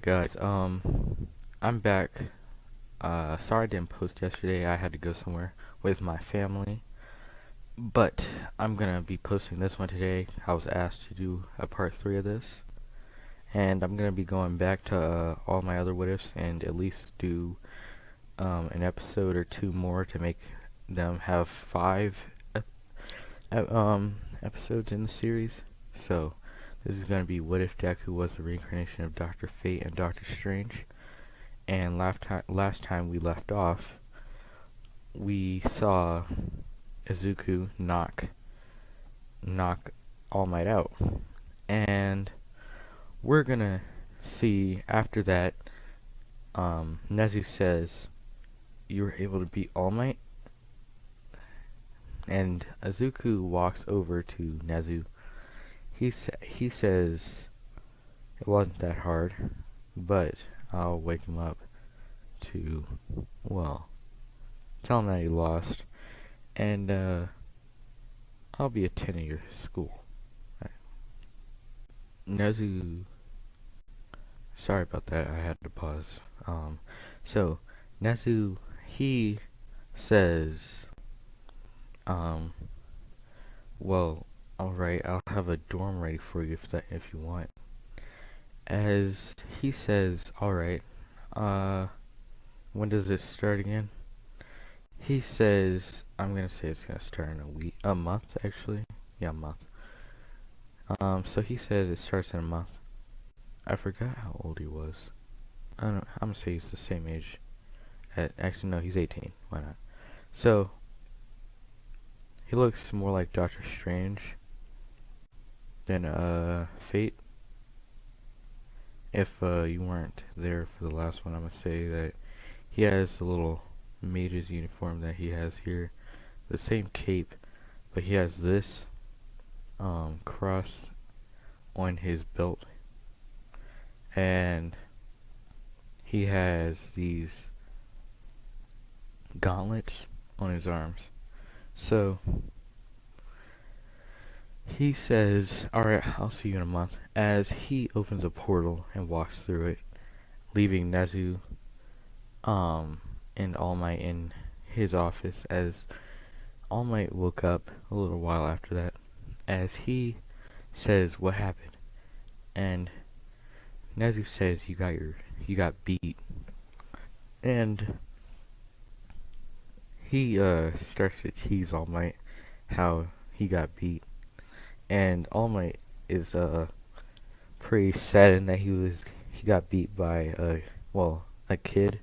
Guys, I'm back. Sorry I didn't post yesterday. I had to go somewhere with my family. But I'm gonna be posting this one today. I was asked to do a part 3 of this. And I'm gonna be going back to all my other what ifs and at least do an episode or two more to make them have 5 episodes in the series. So, this is gonna be what if Deku was the reincarnation of Dr. Fate and Doctor Strange. And last time we left off, we saw Izuku knock All Might out, and we're gonna see after that. Nezu says, "You were able to beat All Might," and Izuku walks over to Nezu. He says, "It wasn't that hard, but I'll wake him up to, well, tell him that he lost, and I'll be attending your school." Nezu, sorry about that, I had to pause. So Nezu, he says, well, alright, I'll have a dorm ready for you if you want. As he says, alright, when does it start again? He says, I'm gonna say it's gonna start in a month actually. Yeah, a month. So he says it starts in a month. I forgot how old he was. I'm gonna say he's the same age. Actually, no, he's 18. Why not? So, he looks more like Doctor Strange than, Fate. If, you weren't there for the last one, I'm gonna say that he has the little mage's uniform that he has here. The same cape, but he has this, cross on his belt. And he has these gauntlets on his arms. So he says, alright, I'll see you in a month, as he opens a portal and walks through it, leaving Nezu and All Might in his office, as All Might woke up a little while after that, as he says, what happened? And Nezu says, you got beat. And he starts to tease All Might how he got beat. And All Might is pretty saddened that he got beat by a kid,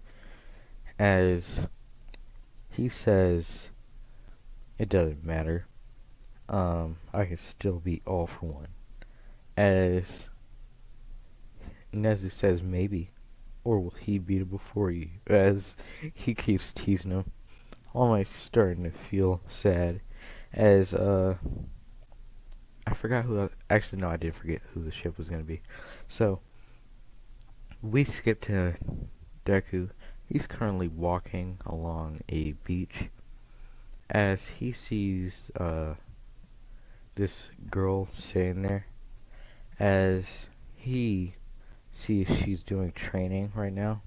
as he says it doesn't matter. I can still beat All for One. As Nezu says, maybe, or will he beat it before you? As he keeps teasing him. All Might's starting to feel sad, as I forgot who. Actually, no, I did forget who the ship was gonna be. So we skip to Deku. He's currently walking along a beach, as he sees this girl sitting there, as he sees she's doing training right now.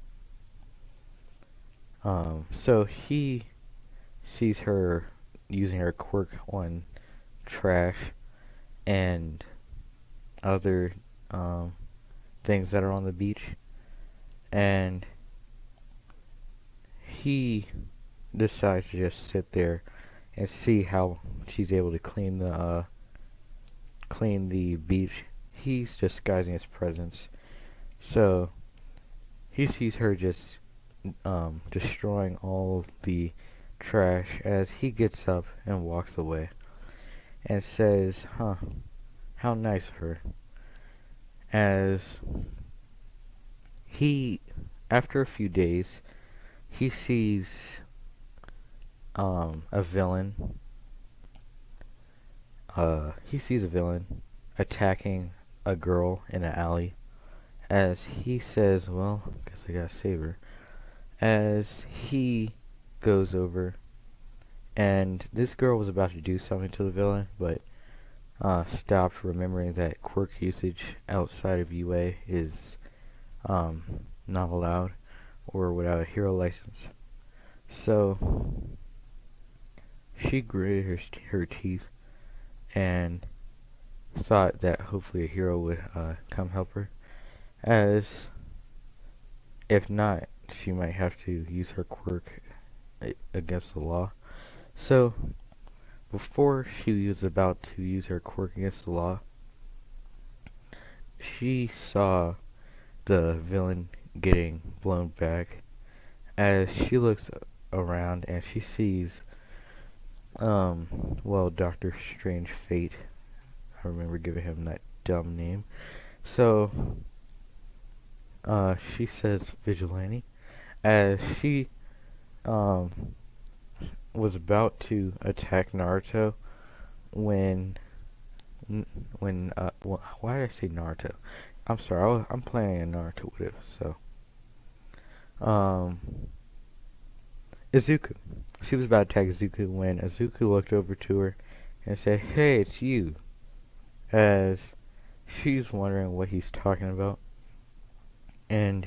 So he sees her using her quirk on trash and other things that are on the beach, and he decides to just sit there and see how she's able to clean the beach. He's disguising his presence, so he sees her just destroying all the trash, as he gets up and walks away and says, how nice of her. As he, after a few days, he sees a villain. He sees a villain attacking a girl in an alley, as he says, well, guess I gotta save her. As he goes over, and this girl was about to do something to the villain, but stopped, remembering that quirk usage outside of UA is um, not allowed or without a hero license. So she gritted her teeth and thought that hopefully a hero would come help her, as if not, she might have to use her quirk against the law. So before she was about to use her quirk against the law, she saw the villain getting blown back. As she looks around and she sees, Doctor Strange Fate. I remember giving him that dumb name. So, she says Vigilante, as she, um, was about to attack Naruto when, why did I say Naruto? I'm sorry, I'm playing a Naruto what if, so, um, Izuku. She was about to attack Izuku when Izuku looked over to her and said, "Hey, it's you," as she's wondering what he's talking about. And,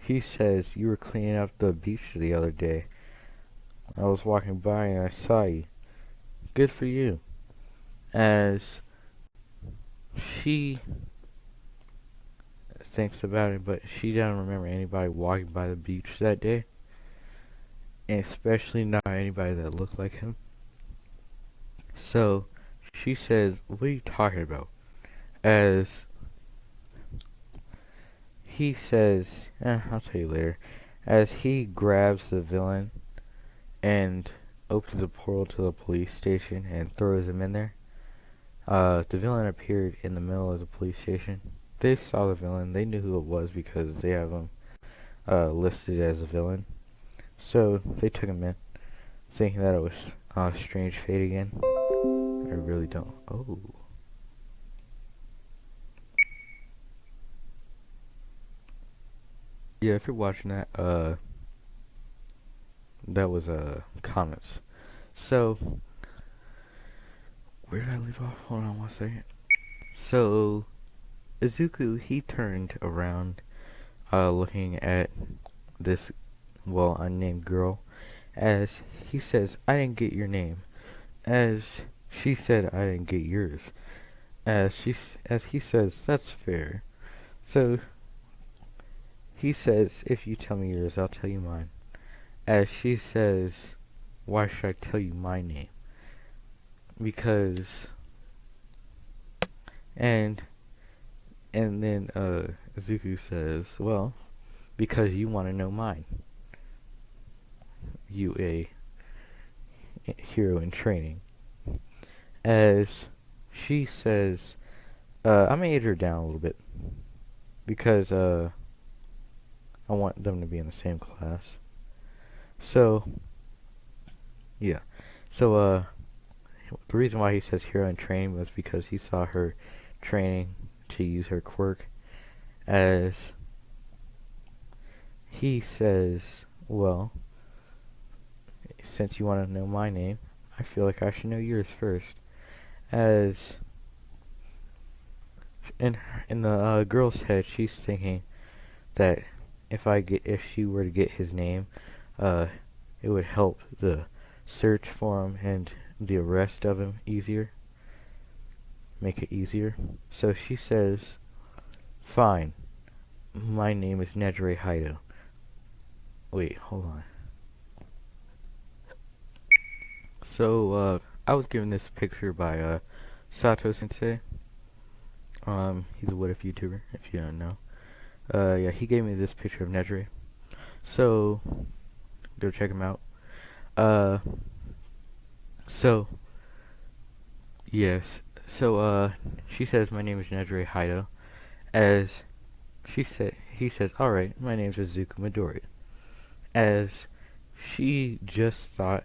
he says, "You were cleaning up the beach the other day. I was walking by and I saw you. Good for you." As she thinks about it, but she doesn't remember anybody walking by the beach that day, and especially not anybody that looked like him. So she says, "What are you talking about?" As he says, "I'll tell you later." As he grabs the villain and opens a portal to the police station and throws him in there. The villain appeared in the middle of the police station. They saw the villain. They knew who it was because they have him listed as a villain. So they took him in, thinking that it was Strange Fate again. I really don't. Oh. Yeah, if you're watching that, that was comments. So, where did I leave off? Hold on 1 second. So, Izuku, he turned around, looking at this, unnamed girl, as he says, "I didn't get your name." As she said, "I didn't get yours." As he says, "That's fair." So, he says, "If you tell me yours, I'll tell you mine." As she says, "Why should I tell you my name?" Because, and then Izuku says, "Well, because you want to know mine. You a hero in training." As she says, I'm gonna age her down a little bit because I want them to be in the same class. So yeah. So the reason why he says hero in training was because he saw her training to use her quirk. As he says, "Well, since you want to know my name, I feel like I should know yours first." As in the girl's head, she's thinking that if she were to get his name, it would help the search for him and the arrest of him easier, make it easier. So she says, "Fine, my name is Nejire Haido." Wait, hold on. So, I was given this picture by, Sato Sensei. He's a what if YouTuber, if you don't know. Yeah, he gave me this picture of Nejire. So, go check him out. Uh, so, yes. So, she says my name is Nejire Haido. As he says, "Alright, my name is Izuku Midori." As she just thought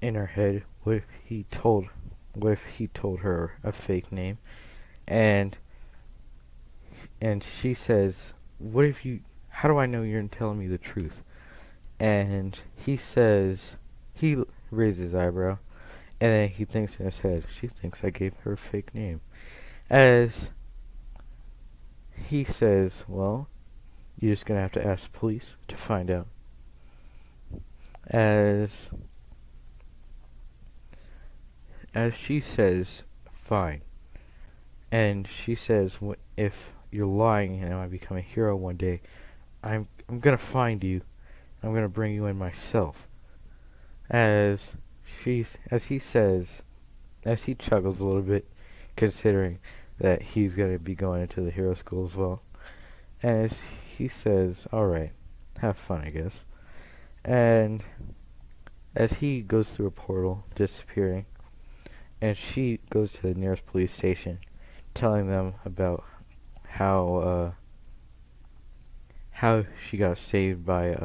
in her head, what if he told her a fake name? And she says, how do I know you're telling me the truth? And he says, he raises his eyebrow, and then he thinks in his head, she thinks I gave her a fake name. As he says, well, you're just gonna have to ask the police to find out. As she says, fine. And she says, if you're lying and I become a hero one day, I'm gonna find you. I'm gonna bring you in myself. As he says, as he chuckles a little bit, considering that he's gonna be going into the hero school as well. As he says, all right, have fun, I guess. And as he goes through a portal, disappearing, and she goes to the nearest police station, telling them about how she got saved by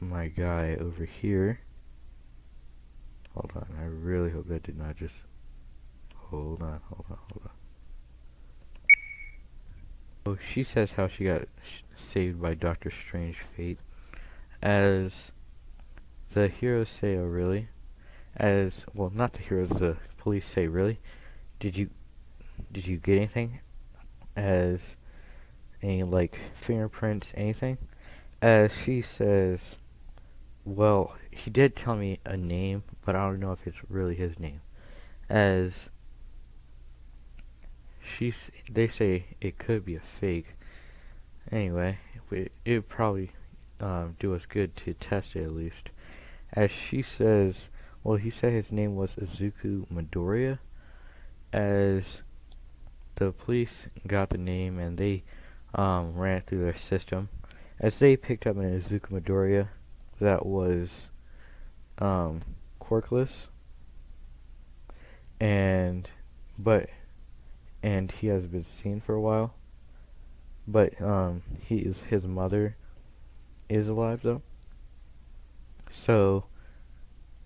my guy over here. Hold on, I really hope that did not just hold on. Oh, she says how she got saved by Doctor Strange Fate. As the heroes say, oh really? As well, not the heroes, the police say, really? Did you get anything? As any like fingerprints, anything? As she says, well, he did tell me a name, but I don't know if it's really his name. As they say it could be a fake. Anyway, it would probably do us good to test it at least. As she says, well, he said his name was Izuku Midoriya. As the police got the name and they ran it through their system. As they picked up an Izuku Midoriya that was quirkless, and he hasn't been seen for a while. But his mother is alive though. So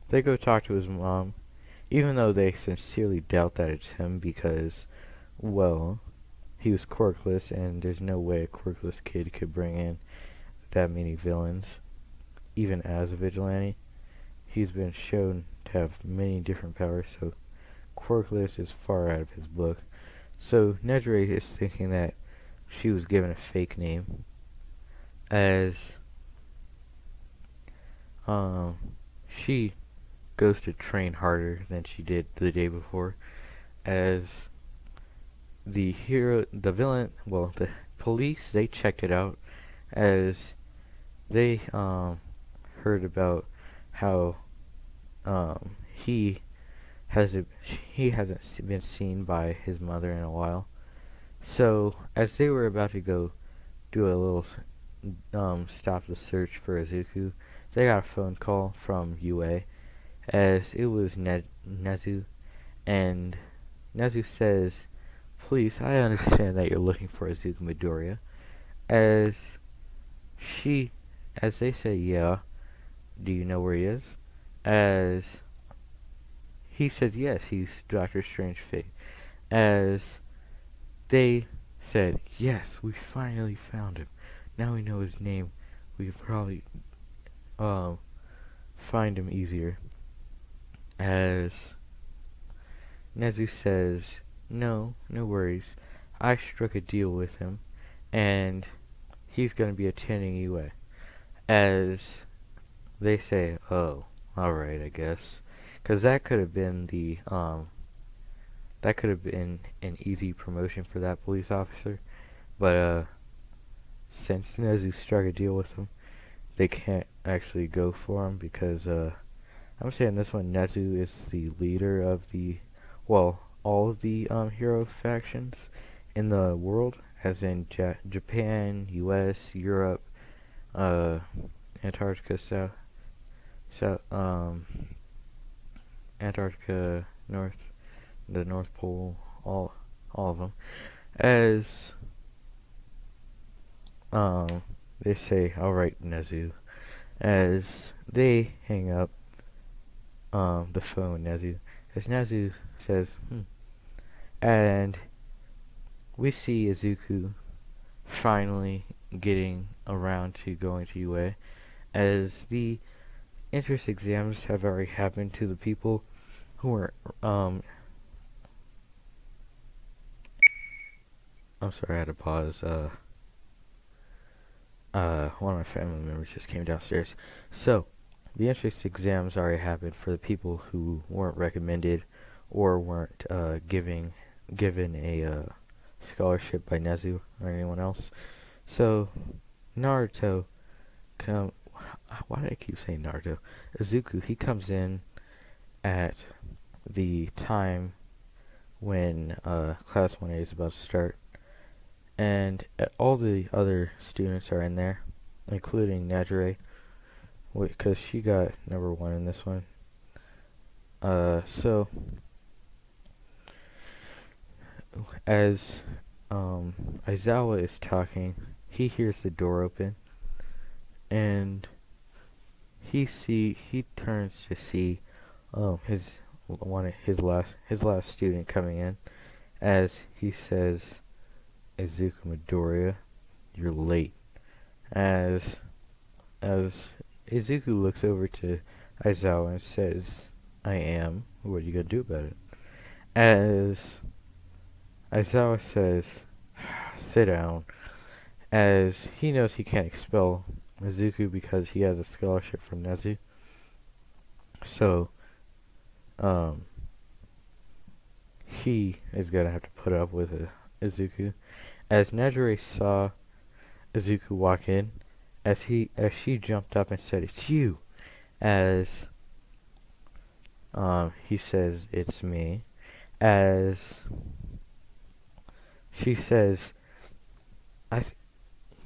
they go talk to his mom, even though they sincerely doubt that it's him because, well, he was quirkless and there's no way a quirkless kid could bring in that many villains, even as a vigilante. He's been shown to have many different powers, so quirkless is far out of his book. So Nedre is thinking that she was given a fake name, as she goes to train harder than she did the day before, as the villain, well, the police, they checked it out, as they heard about how he hasn't been seen by his mother in a while. So as they were about to go do a little stop the search for Izuku, they got a phone call from UA, as it was Nezu, and Nezu says, please, I understand that you're looking for Izuku Midoriya. As they say, yeah, do you know where he is? As he says, yes, he's Doctor Strange Fate. As they said, yes, we finally found him. Now we know his name. We could probably find him easier. As Nezu says, no worries. I struck a deal with him, and he's going to be attending UA. As they say, oh, alright, I guess. Because that could have been an easy promotion for that police officer. But, since Nezu struck a deal with him, they can't actually go for him because, I'm saying this one, Nezu is the leader of all of the hero factions in the world, as in Japan, US, Europe, Antarctica, Antarctica, the North Pole, all of them. As they say, all right, Nezu. As they hang up the phone, Nezu. As Nezu says, and we see Izuku finally getting around to going to UA, as the entrance exams have already happened to the people who were I'm sorry, I had to pause. One of my family members just came downstairs. So, the entrance exams already happened for the people who weren't recommended or weren't given a scholarship by Nezu or anyone else. So, Naruto come. Why did I keep saying Naruto? Izuku, he comes in at the time when Class 1A is about to start, and all the other students are in there, including Najire, because she got number one in this one. So as Aizawa is talking, he hears the door open, and he turns to see his last student coming in, as he says, "Izuku Midoriya, you're late." As as Izuku looks over to Aizawa and says, "I am. What are you gonna do about it?" As Aizawa says, "Sit down," as he knows he can't expel Izuku because he has a scholarship from Nezu. So, um, he is gonna have to put up with Izuku. As Nejire saw Izuku walk in, as she jumped up and said, "It's you," as he says, "It's me," as she says, "I th-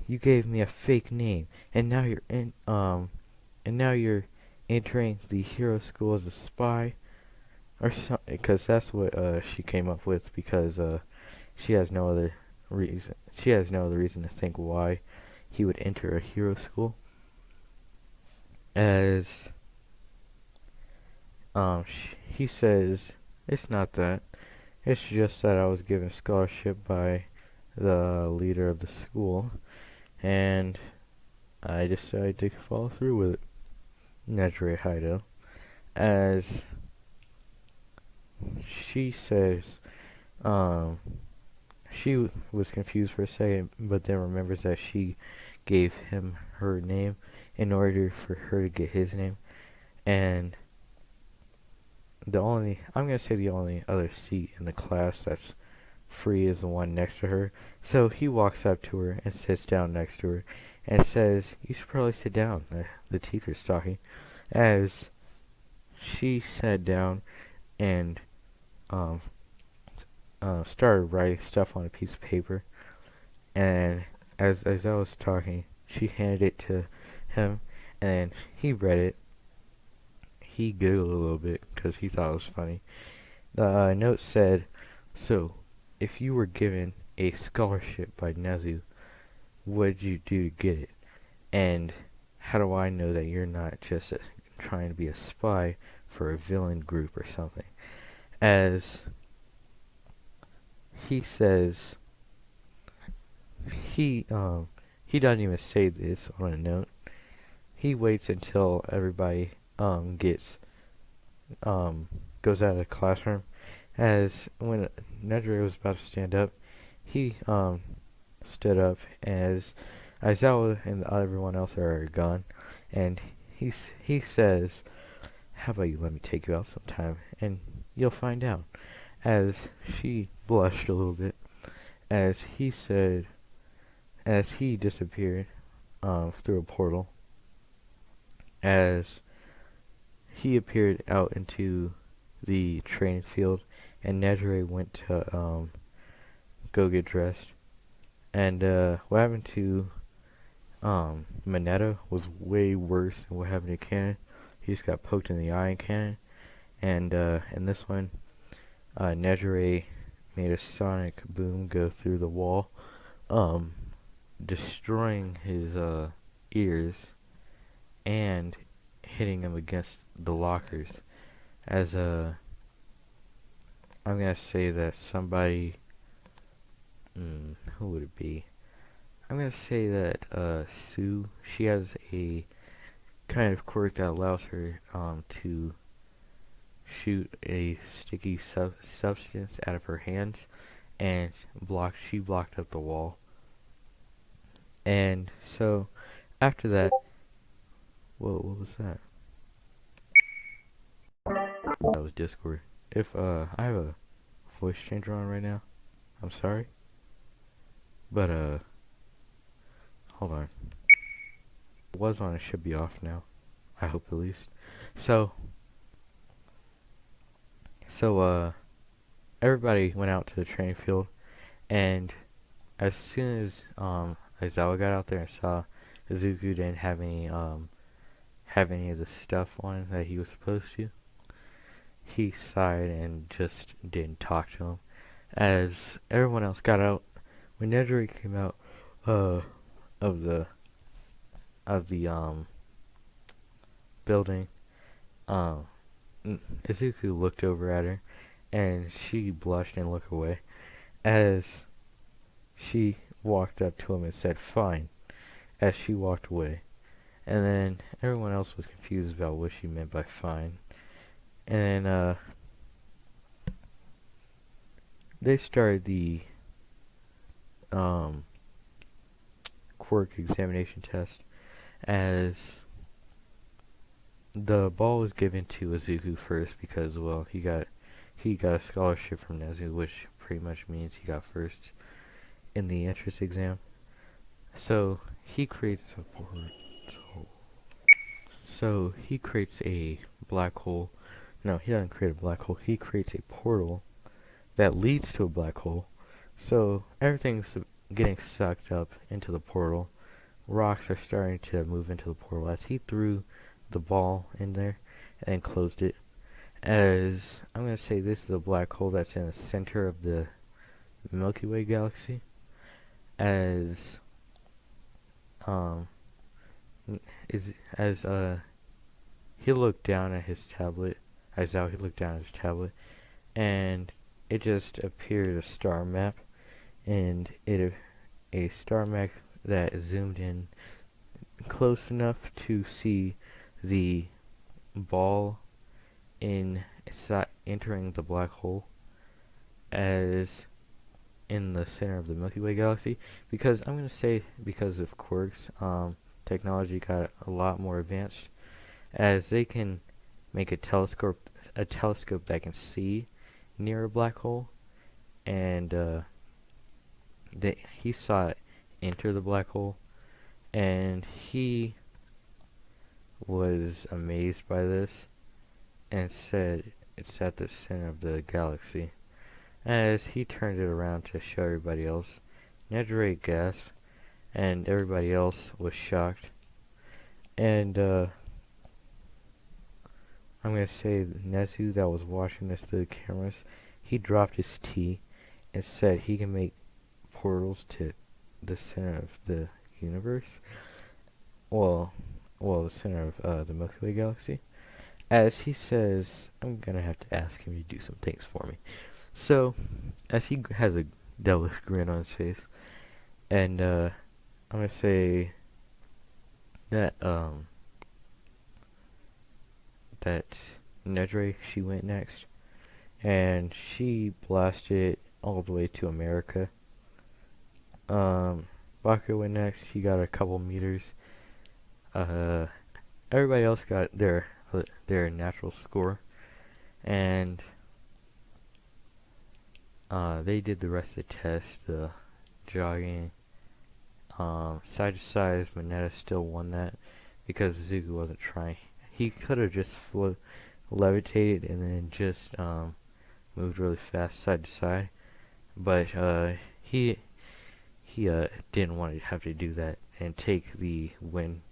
you gave me a fake name, and now you're entering the hero school as a spy," or something, because that's what she came up with, because she has no other reason to think why he would enter a hero school. As he says, "It's not that. It's just that I was given a scholarship by the leader of the school, and I decided to follow through with it." Nejire Haido, as she says, um, she was confused for a second, but then remembers that she gave him her name in order for her to get his name, and I'm gonna say the only other seat in the class that's free is the one next to her. So he walks up to her and sits down next to her and says, "You should probably sit down. The teacher's talking." As she sat down and um, started writing stuff on a piece of paper, and as I was talking, she handed it to him, and he read it. He giggled a little bit because he thought it was funny. The note said, "So, if you were given a scholarship by Nezu, what did you do to get it? And how do I know that you're not just trying to be a spy for a villain group or something?" As he says, he um he doesn't even say this on a note. He waits until everybody gets goes out of the classroom. As when Nedry was about to stand up, he stood up as Aizawa and everyone else are gone, and he says, "How about you let me take you out sometime, and you'll find out." As she blushed a little bit, as he said, as he disappeared through a portal, as he appeared out into the training field, and Nejire went to go get dressed. And what happened to Mineta was way worse than what happened to Cannon. He just got poked in the eye in Cannon. And in this one, Nejire made a sonic boom go through the wall, um, destroying his ears and hitting him against the lockers. As I'm gonna say that somebody, who would it be? I'm gonna say that Sue, she has a kind of quirk that allows her to shoot a sticky substance out of her hands, and she blocked up the wall. And so after that, whoa, what was that? That was Discord. If I have a voice changer on right now, I'm sorry. But hold on. It was on, it should be off now. I hope at least. So everybody went out to the training field, and as soon as Aizawa got out there and saw Izuku didn't have any of the stuff on that he was supposed to, he sighed and just didn't talk to him. As everyone else got out, when Nedry came out of the building, um Izuku looked over at her, and she blushed and looked away as she walked up to him and said, "Fine," as she walked away. And then everyone else was confused about what she meant by fine. And then, they started the, quirk examination test, as the ball was given to Izuku first because, well, he got a scholarship from Nezu, which pretty much means he got first in the entrance exam. So he creates a portal. So he creates a black hole. No, he doesn't create a black hole. He creates a portal that leads to a black hole. So everything's getting sucked up into the portal. Rocks are starting to move into the portal as he threw the ball in there and closed it. As I'm going to say, this is a black hole that's in the center of the Milky Way galaxy. As he looked down at his tablet, he looked down at his tablet, and it just appeared a star map, and a star map that zoomed in close enough to see the ball entering the black hole as in the center of the Milky Way galaxy. Because I'm going to say, because of quirks, technology got a lot more advanced, as they can make a telescope that can see near a black hole, and he saw it enter the black hole, and he was amazed by this and said it's at the center of the galaxy. As he turned it around to show everybody else, Nedry gasped, and everybody else was shocked. And I'm going to say Nezu, that was watching this through the cameras, he dropped his tea and said he can make portals to the center of the universe. Well, the center of the Milky Way galaxy. As he says, I'm going to have to ask him to do some things for me. So, as he has a devilish grin on his face, and I'm going to say that that Nedry, she went next, and she blasted it all the way to America. Baku went next. He got a couple meters. Everybody else got their natural score, and they did the rest of the test, the jogging. Side to side, Mineta still won that because Zuko wasn't trying. He could have just levitated and then just moved really fast side to side, but he didn't want to have to do that and take the win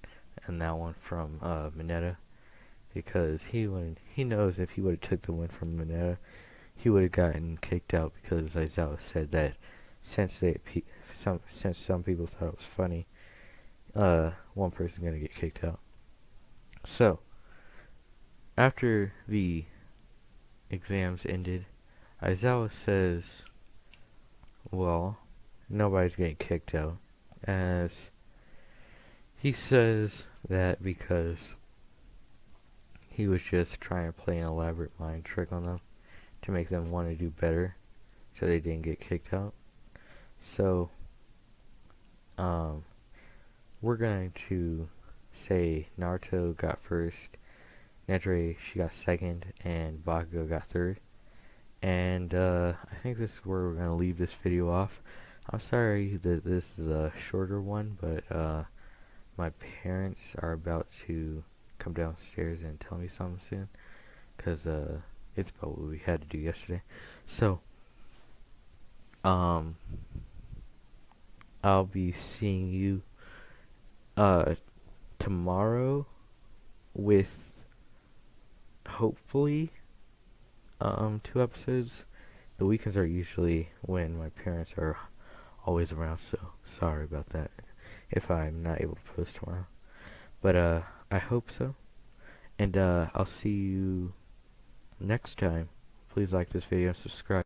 in that one from Mineta, because he knows if he would have took the win from Mineta, he would have gotten kicked out, because Aizawa said that since some people thought it was funny, one person's gonna get kicked out. So after the exams ended, Aizawa says, well, nobody's getting kicked out, as he says that because he was just trying to play an elaborate mind trick on them to make them want to do better, so they didn't get kicked out. So, um, we're going to say Naruto got first, Nedre she got second, and Bakugo got third. And I think this is where we're gonna leave this video off. I'm sorry that this is a shorter one, but my parents are about to come downstairs and tell me something soon, cause it's about what we had to do yesterday. So um, I'll be seeing you tomorrow with hopefully 2 episodes. The weekends are usually when my parents are always around, so sorry about that if I'm not able to post tomorrow. But I hope so. And I'll see you next time. Please like this video and subscribe.